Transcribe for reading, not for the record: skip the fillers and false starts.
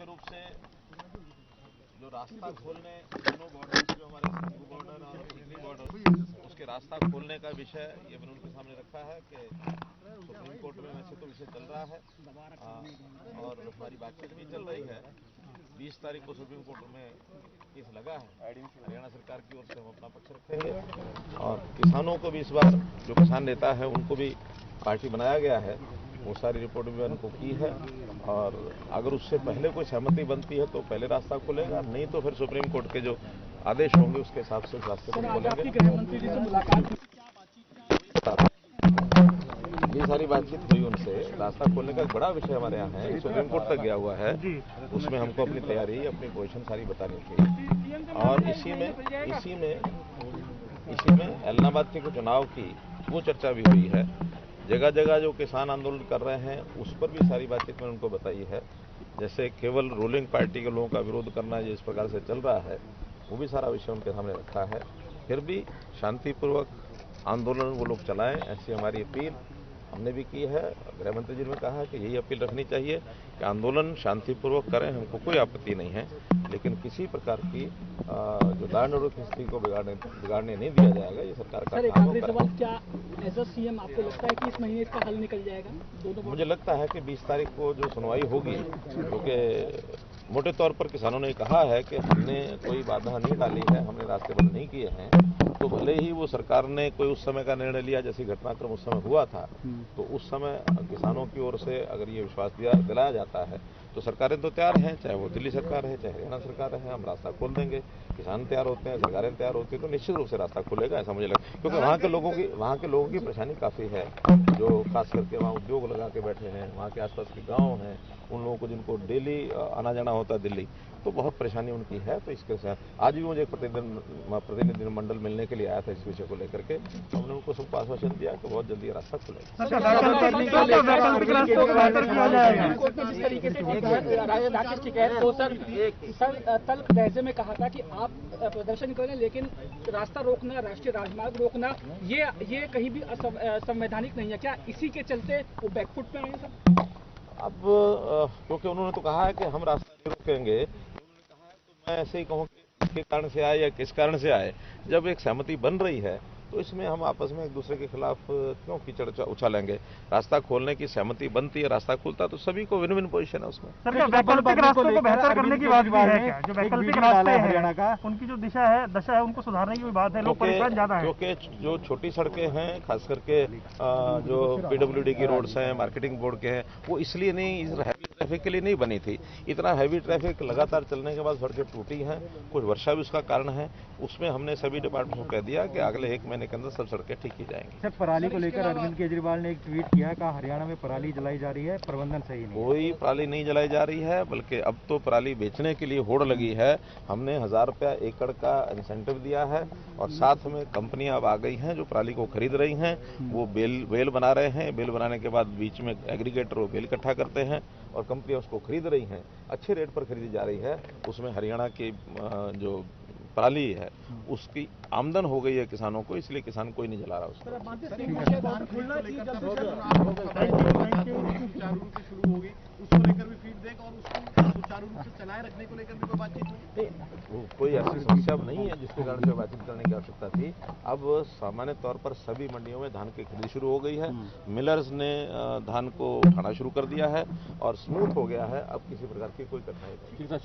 मुख्य रूप से जो रास्ता खोलने दोनों बॉर्डर जो हमारे सिंधु बॉर्डर और टिकरी बॉर्डर उसके रास्ता खोलने का विषय ये मैंने उनके सामने रखा है कि सुप्रीम कोर्ट में वैसे तो विषय चल रहा है और हमारी बातचीत भी चल रही है। 20 तारीख को सुप्रीम कोर्ट में केस लगा है, हरियाणा सरकार की ओर से हम अपना पक्ष रखेंगे और किसानों को भी इस बार जो किसान नेता है उनको भी पार्टी बनाया गया है, वो सारी रिपोर्ट भी उनको की है और अगर उससे पहले कोई सहमति बनती है तो पहले रास्ता खुलेगा, नहीं तो फिर सुप्रीम कोर्ट के जो आदेश होंगे उसके हिसाब से उस रास्ते को खोलेंगे। गृह मंत्री जी से मुलाकात ये सारी बातचीत हुई उनसे। रास्ता खोलने का एक बड़ा विषय हमारे यहाँ है, सुप्रीम कोर्ट तक गया हुआ है, उसमें हमको अपनी तैयारी अपनी पोजीशन सारी बतानी थी और इसी में एलनाबाद के चुनाव की वो चर्चा भी हुई है। जगह जगह जो किसान आंदोलन कर रहे हैं उस पर भी सारी बातचीत मैंने उनको बताई है। जैसे केवल रूलिंग पार्टी के लोगों का विरोध करना जिस प्रकार से चल रहा है वो भी सारा विषय उनके सामने रखा है। फिर भी शांतिपूर्वक आंदोलन वो लोग चलाएं, ऐसी हमारी अपील हमने भी की है। गृह मंत्री जी ने कहा है कि यही अपील रखनी चाहिए कि आंदोलन शांतिपूर्वक करें, हमको कोई आपत्ति नहीं है, लेकिन किसी प्रकार की जो दायरा स्थिति को बिगाड़ने नहीं दिया जाएगा, ये सरकार का काम है। क्या एज अ सीएम आपको लगता है कि इस महीने इसका हल निकल जाएगा? मुझे लगता है कि 20 तारीख को जो सुनवाई होगी, क्योंकि मोटे तौर पर किसानों ने कहा है कि हमने कोई बाधा नहीं डाली है, हमने रास्ते बंद नहीं किए हैं, तो भले ही वो सरकार ने कोई उस समय का निर्णय लिया जैसी घटनाक्रम उस समय हुआ था, तो उस समय किसानों की ओर से अगर ये विश्वास दिलाया जाता है तो सरकारें तो तैयार हैं, चाहे वो दिल्ली सरकार है चाहे हरियाणा सरकार है, हम रास्ता खोल देंगे। किसान तैयार होते हैं, सरकारें तैयार होती हैं तो निश्चित रूप से रास्ता खुलेगा, ऐसा मुझे लगता है। क्योंकि वहाँ के लोगों की परेशानी काफ़ी है, जो खास करके वहाँ उद्योग लगा के बैठे हैं, वहाँ के आसपास के गाँव हैं, उन लोगों को जिनको डेली आना जाना होता है दिल्ली, तो बहुत परेशानी उनकी है। तो इसके साथ आज भी मुझे प्रतिनिधि मंडल मिलने के लिए आया था इस विषय को लेकर के, हमने उनको सबको आश्वासन दिया कि बहुत जल्दी रास्ता खुलेगा। राकेश टिकैत तो सर तल्ख लहजे में कहा था कि आप प्रदर्शन करें लेकिन रास्ता रोकना, राष्ट्रीय राजमार्ग रोकना ये कहीं भी असंवैधानिक नहीं है। क्या इसी के चलते वो बैकफुट पे आए हैं सर? अब क्योंकि उन्होंने तो कहा है कि हम रास्ता नहीं रोकेंगे, उन्होंने कहा है तो मैं ऐसे ही कहूँ कि किस कारण से आए या किस कारण से आए, जब एक सहमति बन रही है तो इसमें हम आपस में एक दूसरे के खिलाफ क्यों कीचड़ उछालेंगे। रास्ता खोलने की सहमति बनती है, रास्ता खुलता तो सभी को विन विन पोजीशन है उसमें। सर, वैकल्पिक रास्तों को बेहतर करने की बात है क्या? जो वैकल्पिक रास्ते हैं हरियाणा का, उनकी जो दशा है उनको सुधारने की बात है, लोग परेशान ज्यादा है। क्योंकि जो छोटी सड़कें हैं, खास करके जो पीडब्ल्यूडी की रोड्स हैं, मार्केटिंग बोर्ड के हैं, वो इसलिए नहीं, हैवी ट्रैफिक के लिए नहीं बनी थी। इतना हैवी ट्रैफिक लगातार चलने के बाद सड़कें टूटी हैं, कुछ वर्षा भी उसका कारण है। उसमें हमने सभी डिपार्टमेंट को कह दिया कि अगले 1 महीने के अंदर सब सड़कें ठीक की जाएंगी। सर, पराली को लेकर अरविंद केजरीवाल ने एक ट्वीट किया, कहा हरियाणा में पराली जलाई जा रही है, प्रबंधन सही नहीं। कोई पराली नहीं जलाई जा रही है, बल्कि अब तो पराली बेचने के लिए होड़ लगी है। हमने 1000 रुपया एकड़ का इंसेंटिव दिया है और साथ में कंपनियां अब आ गई हैं जो पराली को खरीद रही हैं। वो बेल बना रहे हैं, बेल बनाने के बाद बीच में एग्रीगेटर वो बेल इकट्ठा करते हैं और कंपनियां उसको खरीद रही हैं, अच्छे रेट पर खरीदी जा रही है। उसमें हरियाणा की जो पराली है उसकी आमदन हो गई है किसानों को, इसलिए किसान कोई नहीं जला रहा उसको। कोई ऐसी समस्या नहीं है जिसके कारण से बातचीत करने की आवश्यकता थी। अब सामान्य तौर पर सभी मंडियों में धान की खरीदी शुरू हो गई है, मिलर्स ने धान को उठाना शुरू कर दिया है और स्मूथ हो गया है, अब किसी प्रकार की कोई कठिनाई नहीं।